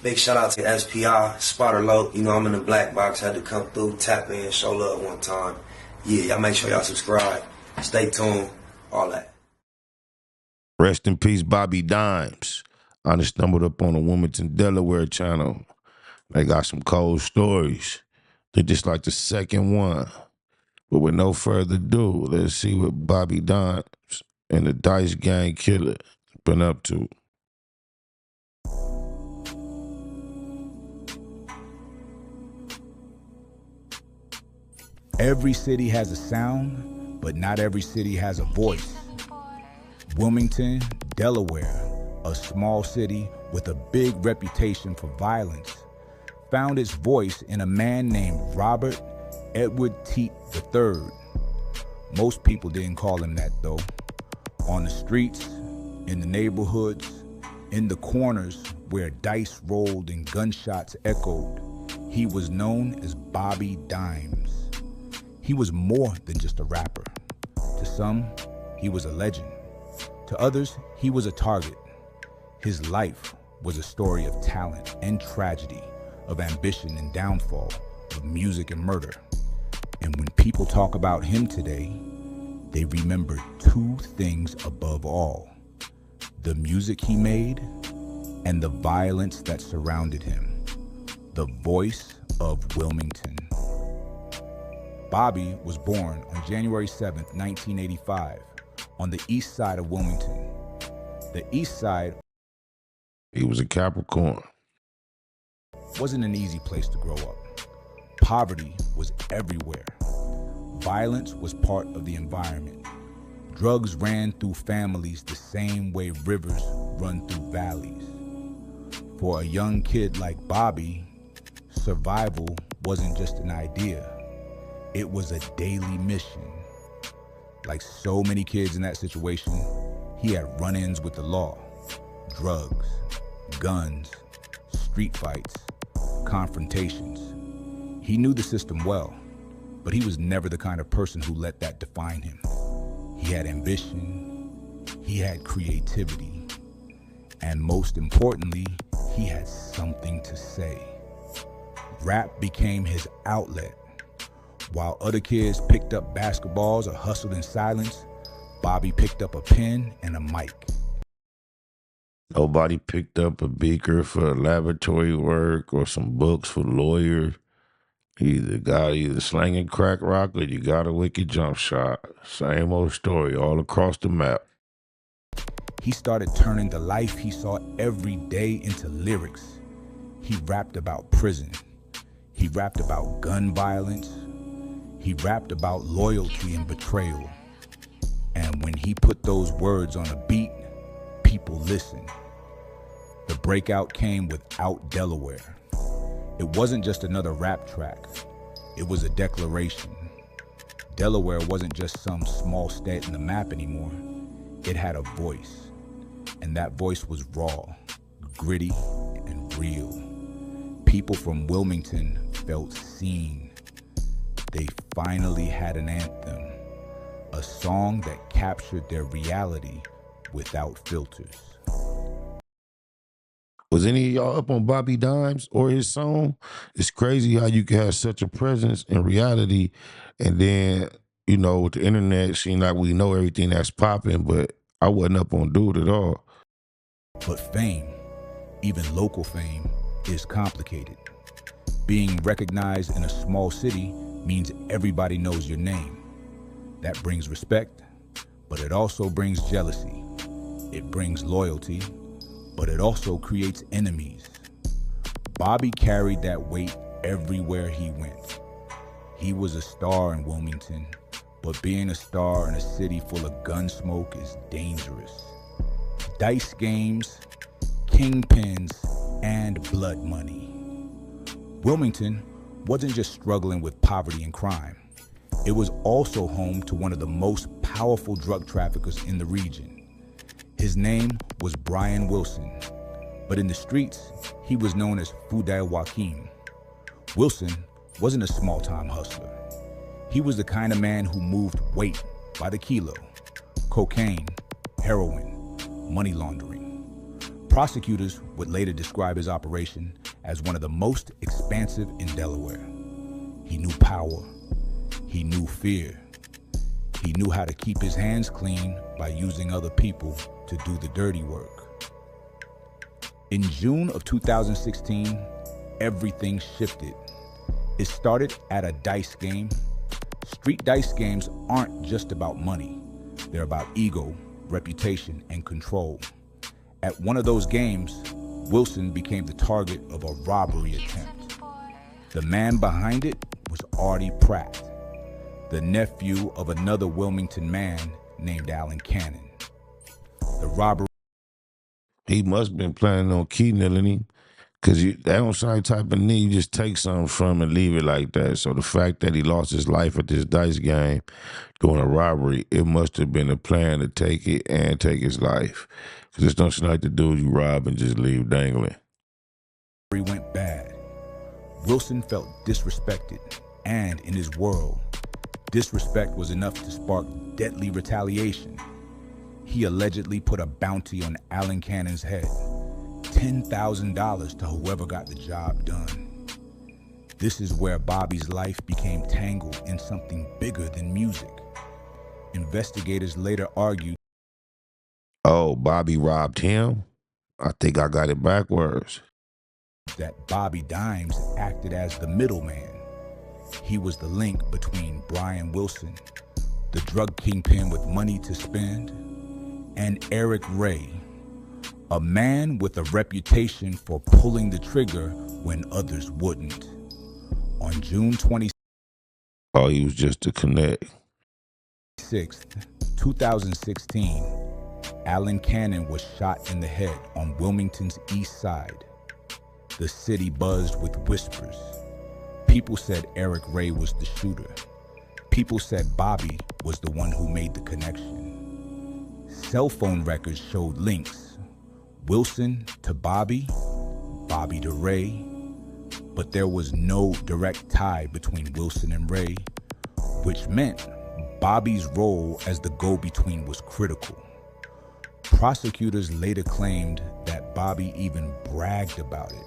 Big shout out to SPI, Spotter Low. You know I'm in the black box, had to come through, tap in, show love one time. Yeah, y'all make sure y'all subscribe, stay tuned, all that. Rest in peace, Bobby Dimes. I just stumbled up on a Wilmington, Delaware channel. They got some cold stories. They're just like the second one. But with no further ado, let's see what Bobby Dimes and the Dice Gang Killer been up to. Every city has a sound, but not every city has a voice. Wilmington, Delaware, a small city with a big reputation for violence, found its voice in a man named Robert Edward Teat III. Most people didn't call him that though. On the streets, in the neighborhoods, in the corners where dice rolled and gunshots echoed, he was known as Bobby Dimes. He was more than just a rapper. To some, he was a legend. To others, he was a target. His life was a story of talent and tragedy, of ambition and downfall, of music and murder. And when people talk about him today, they remember two things above all: the music he made and the violence that surrounded him. The voice of Wilmington. Bobby was born on January 7th, 1985, on the east side of Wilmington. The east side, he was a Capricorn, wasn't an easy place to grow up. Poverty was everywhere. Violence was part of the environment. Drugs ran through families the same way rivers run through valleys. For a young kid like Bobby, survival wasn't just an idea. It was a daily mission. Like so many kids in that situation, he had run-ins with the law, drugs, guns, street fights, confrontations. He knew the system well, but he was never the kind of person who let that define him. He had ambition, he had creativity, and most importantly, he had something to say. Rap became his outlet. While other kids picked up basketballs or hustled in silence, Bobby picked up a pen and a mic. Nobody picked up a beaker for laboratory work or some books for lawyers. You either got slanging crack rock or you got a wicked jump shot. Same old story all across the map. He started turning the life he saw every day into lyrics. He rapped about prison. He rapped about gun violence. He rapped about loyalty and betrayal. And when he put those words on a beat, people listened. The breakout came with Out Delaware. It wasn't just another rap track. It was a declaration. Delaware wasn't just some small state in the map anymore. It had a voice. And that voice was raw, gritty, and real. People from Wilmington felt seen. They finally had an anthem, a song that captured their reality without filters. Was any of y'all up on Bobby Dimes or his song? It's crazy how you can have such a presence in reality, and then, you know, with the internet, it seems like we know everything that's popping, but I wasn't up on dude at all. But fame, even local fame, is complicated. Being recognized in a small city means everybody knows your name. That brings respect, but it also brings jealousy. It brings loyalty, but it also creates enemies. Bobby carried that weight everywhere he went. He was a star in Wilmington, but being a star in a city full of gun smoke is dangerous. Dice games, kingpins, and blood money. Wilmington wasn't just struggling with poverty and crime. It was also home to one of the most powerful drug traffickers in the region. His name was Brian Wilson, but in the streets, he was known as Fudai Joaquim. Wilson wasn't a small-time hustler. He was the kind of man who moved weight by the kilo: cocaine, heroin, money laundering. Prosecutors would later describe his operation as one of the most expansive in Delaware. He knew power. He knew fear. He knew how to keep his hands clean by using other people to do the dirty work. In June of 2016, everything shifted. It started at a dice game. Street dice games aren't just about money. They're about ego, reputation, and control. At one of those games, Wilson became the target of a robbery attempt. The man behind it was Artie Pratt, the nephew of another Wilmington man named Allan Cannon. The robbery... He must have been planning on kidnapping him, because that don't sound like the type of nigga you just take something from and leave it like that. So the fact that he lost his life at this dice game during a robbery, it must have been a plan to take it and take his life. Because this don't sound like the dude you rob and just leave dangling. Went bad. Wilson felt disrespected, and in his world, disrespect was enough to spark deadly retaliation. He allegedly put a bounty on Allan Cannon's head, $10,000 to whoever got the job done. This is where Bobby's life became tangled in something bigger than music. Investigators later argued, oh, Bobby robbed him? I think I got it backwards. That Bobby Dimes acted as the middleman. He was the link between Brian Wilson, the drug kingpin with money to spend, and Eric Ray, a man with a reputation for pulling the trigger when others wouldn't. On June 26th, oh, he was just a connect. 2016, Allan Cannon was shot in the head on Wilmington's east side. The city buzzed with whispers. People said Eric Ray was the shooter. People said Bobby was the one who made the connection. Cell phone records showed links: Wilson to Bobby, Bobby to Ray, but there was no direct tie between Wilson and Ray, which meant Bobby's role as the go-between was critical. Prosecutors later claimed that Bobby even bragged about it.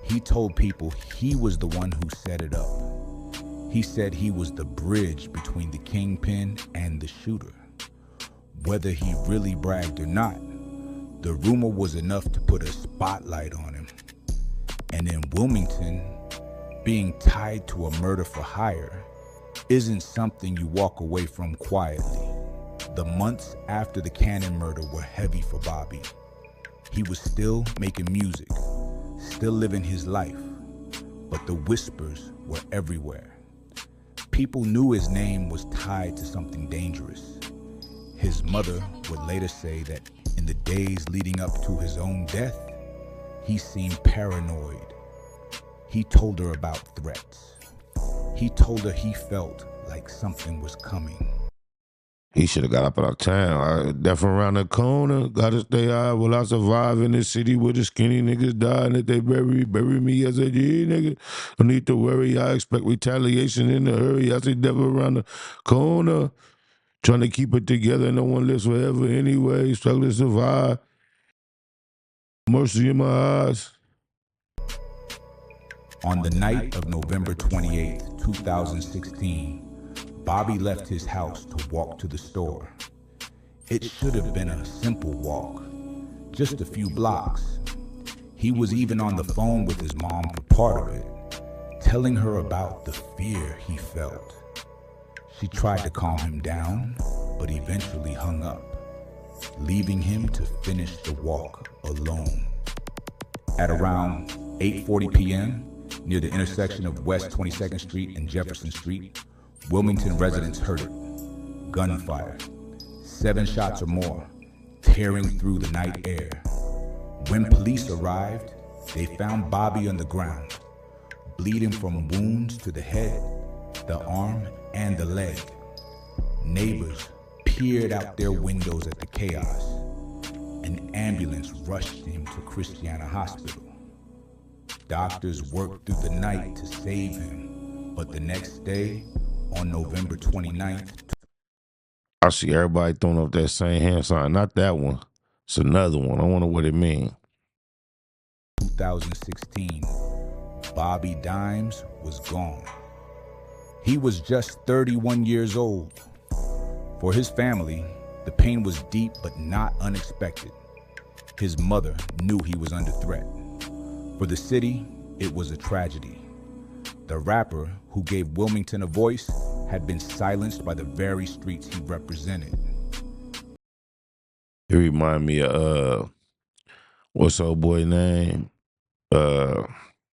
He told people he was the one who set it up. He said he was the bridge between the kingpin and the shooter. Whether he really bragged or not, the rumor was enough to put a spotlight on him. And in Wilmington, being tied to a murder for hire isn't something you walk away from quietly. The months after the Cannon murder were heavy for Bobby. He was still making music, still living his life, but the whispers were everywhere. People knew his name was tied to something dangerous. His mother would later say that in the days leading up to his own death, he seemed paranoid. He told her about threats. He told her he felt like something was coming. He should have got up out of town. Definitely around the corner. Gotta stay out. Will I survive in this city where the skinny niggas die and if they bury me? I said, yeah, nigga. Don't need to worry. I expect retaliation in a hurry. I said, devil around the corner. Trying to keep it together. No one lives forever anyway. Struggle to survive. Mercy in my eyes. On the night of November 28, 2016, Bobby left his house to walk to the store. It should have been a simple walk, just a few blocks. He was even on the phone with his mom for part of it, telling her about the fear he felt. She tried to calm him down, but eventually hung up, leaving him to finish the walk alone. At around 8:40 p.m., near the intersection of West 22nd Street and Jefferson Street, Wilmington residents heard it. Gunfire. 7 shots or more, tearing through the night air. When police arrived, they found Bobby on the ground, bleeding from wounds to the head, the arm, and the leg. Neighbors peered out their windows at the chaos. An ambulance rushed him to Christiana Hospital. Doctors worked through the night to save him, but the next day, on November 29th, I see everybody throwing up that same hand sign. Not that one. It's another one. I wonder what it means. 2016, Bobby Dimes was gone. He was just 31 years old. For his family, the pain was deep but not unexpected. His mother knew he was under threat. For the city, it was a tragedy. The rapper who gave Wilmington a voice had been silenced by the very streets he represented. It remind me of what's old boy name?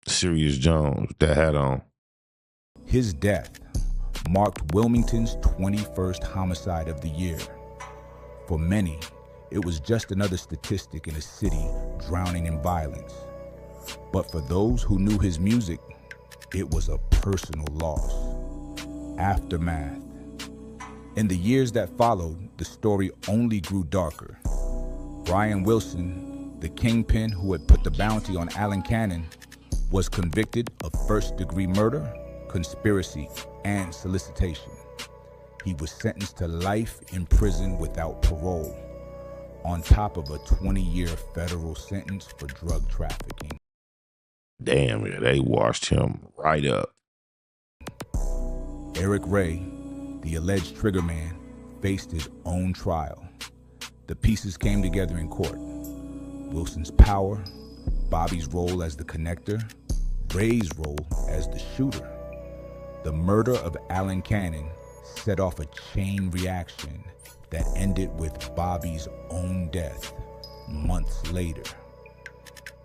Sirius Jones, that hat on. His death marked Wilmington's 21st homicide of the year. For many, it was just another statistic in a city drowning in violence. But for those who knew his music, it was a personal loss. Aftermath. In the years that followed, the story only grew darker. Brian Wilson, the kingpin who had put the bounty on Allan Cannon, was convicted of first-degree murder, conspiracy, and solicitation. He was sentenced to life in prison without parole, on top of a 20-year federal sentence for drug trafficking. Damn, yeah, they washed him right up. Eric Ray, the alleged triggerman, faced his own trial. The pieces came together in court. Wilson's power, Bobby's role as the connector, Ray's role as the shooter. The murder of Allan Cannon set off a chain reaction that ended with Bobby's own death months later.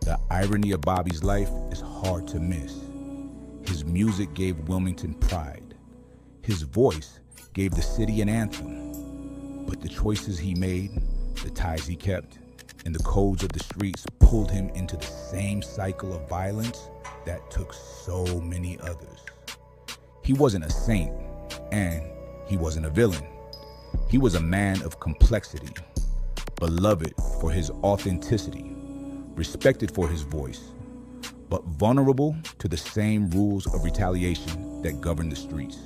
The irony of Bobby's life is hard to miss. His music gave Wilmington pride. His voice gave the city an anthem. But the choices he made, the ties he kept, and the codes of the streets pulled him into the same cycle of violence that took so many others. He wasn't a saint, and he wasn't a villain. He was a man of complexity, beloved for his authenticity, respected for his voice, but vulnerable to the same rules of retaliation that govern the streets.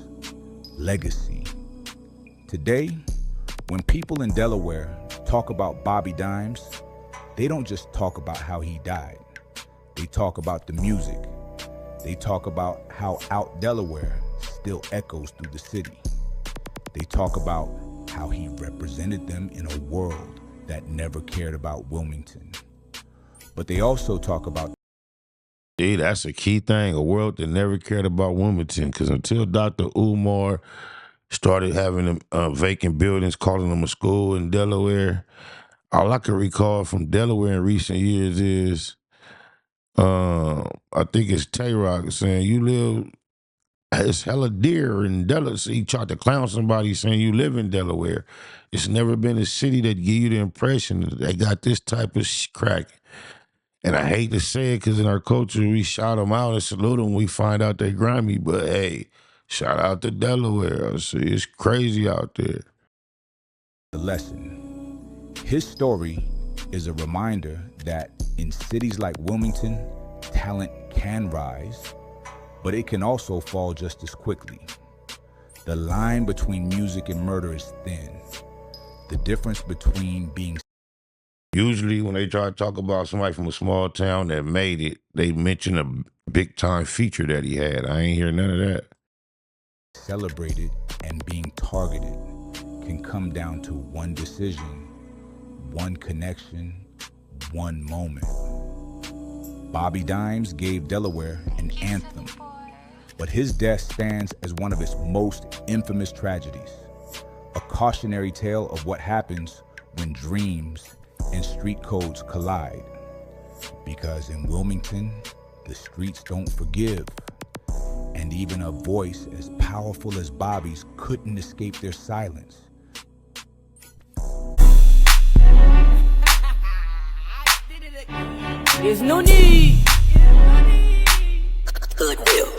Legacy. Today, when people in Delaware talk about Bobby Dimes, they don't just talk about how he died. They talk about the music. They talk about how Out Delaware still echoes through the city. They talk about how he represented them in a world that never cared about Wilmington. But they also talk about... Yeah, that's a key thing, a world that never cared about Wilmington, because until Dr. Umar started having vacant buildings, calling them a school in Delaware, all I can recall from Delaware in recent years is, I think it's Tay-Rock saying, you live, it's hella deer in Delaware. So he tried to clown somebody saying you live in Delaware. It's never been a city that give you the impression that they got this type of crack. And I hate to say it because in our culture, we shout them out and salute them when we find out they grimy. But hey, shout out to Delaware. I see it's crazy out there. The lesson. His story is a reminder that in cities like Wilmington, talent can rise, but it can also fall just as quickly. The line between music and murder is thin. The difference between being... Usually when they try to talk about somebody from a small town that made it, they mention a big time feature that he had. I ain't hear none of that. celebrated and being targeted can come down to one decision, one connection, one moment. Bobby Dimes gave Delaware an anthem, but his death stands as one of its most infamous tragedies, a cautionary tale of what happens when dreams and street codes collide. Because in Wilmington, the streets don't forgive, and even a voice as powerful as Bobby's couldn't escape their silence. There's no need. Goodwill.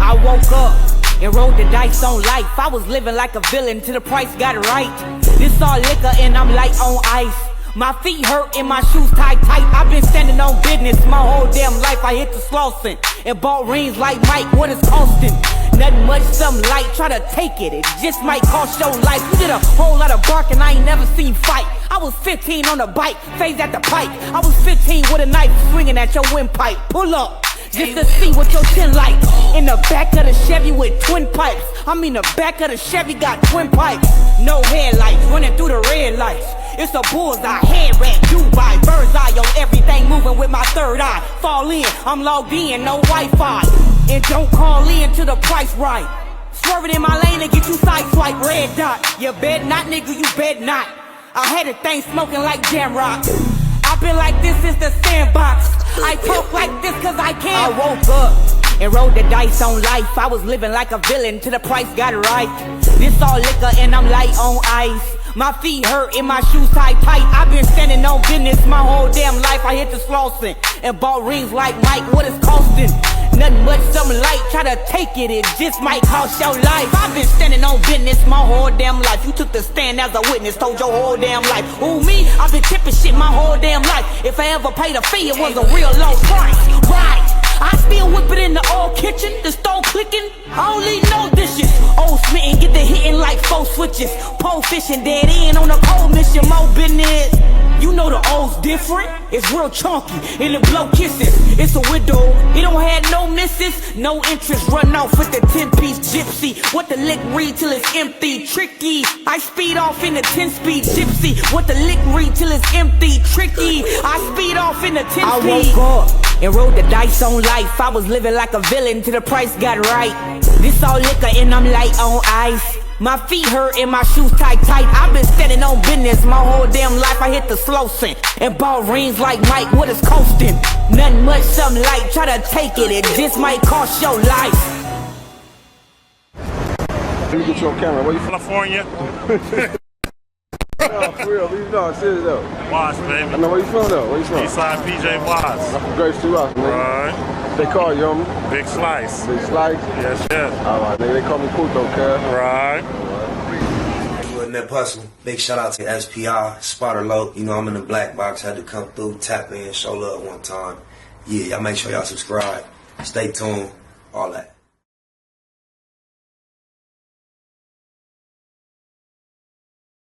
I woke up and rolled the dice on life. I was living like a villain till the price got right. This all liquor and I'm light on ice. My feet hurt and my shoes tied tight. I've been standing on business my whole damn life. I hit the Slauson and bought rings like Mike. What is costing? Nothing much, some light. Try to take it, it just might cost your life. You did a whole lot of barking, I ain't never seen fight. I was 15 on a bike, phased at the pipe. I was 15 with a knife swinging at your windpipe. Pull up, just to see what your chin like. In the back of the Chevy with twin pipes. I mean the back of the Chevy got twin pipes. No headlights, running through the red lights. It's a bullseye, head rat, Dubai, bird's eye on everything moving with my third eye. Fall in, I'm logged in, no Wi-Fi. And don't call in till the price right. Swerving in my lane and get you sideswiped, red dot. You bet not, nigga, you bet not. I had a thing smoking like jam rock. I've been like this since the sandbox. I talk like this cause I can. I woke up and rolled the dice on life. I was living like a villain till the price got right. This all liquor and I'm light on ice. My feet hurt and my shoes tied tight. I've been standing on business my whole damn life. I hit the Slauson and bought rings like Mike. What is costing? Nothing much, some light. Try to take it, it just might cost your life. I've been standing on business my whole damn life. You took the stand as a witness, told your whole damn life. Who, me? I've been tipping shit my whole damn life. If I ever paid a fee, it was a real low price. Right. I still whip it in the old kitchen, the stove clicking. I don't need no dishes. Old smitten, get the hitting like 4 switches. Pole fishing, dead end on a cold mission, more business. You know the O's different. It's real chunky, and it blow kisses. It's a widow, he don't have no misses. No interest, run off with the 10-piece gypsy. What the lick read till it's empty, tricky. I speed off in the 10-speed gypsy. What the lick read till it's empty, tricky. I speed off in the 10-speed. I woke up and rolled the dice on life. I was living like a villain till the price got right. This all liquor and I'm light on ice. My feet hurt and my shoes tied tight. I've been standing on business my whole damn life. I hit the Slauson and bought rings like Mike. What is costing? Nothing much, some light. Try to take it, it just might cost your life. Let me get you on camera. Where you from? California. No, for real. You know, I'm serious though. Watts, baby. I know where you from though. Where you from? Eastside PJ Watts. I'm from Grace 2 Rock, nigga. Right. They call you, homie? Big Slice. Big Slice? Yes, yes. Alright, nigga. They call me Puto, cuz. Right. Wasn't that possible? Big shout out to SPI, Spotter Low. You know, I'm in the black box. Had to come through, tap in, show love one time. Yeah, y'all make sure y'all subscribe. Stay tuned. All that.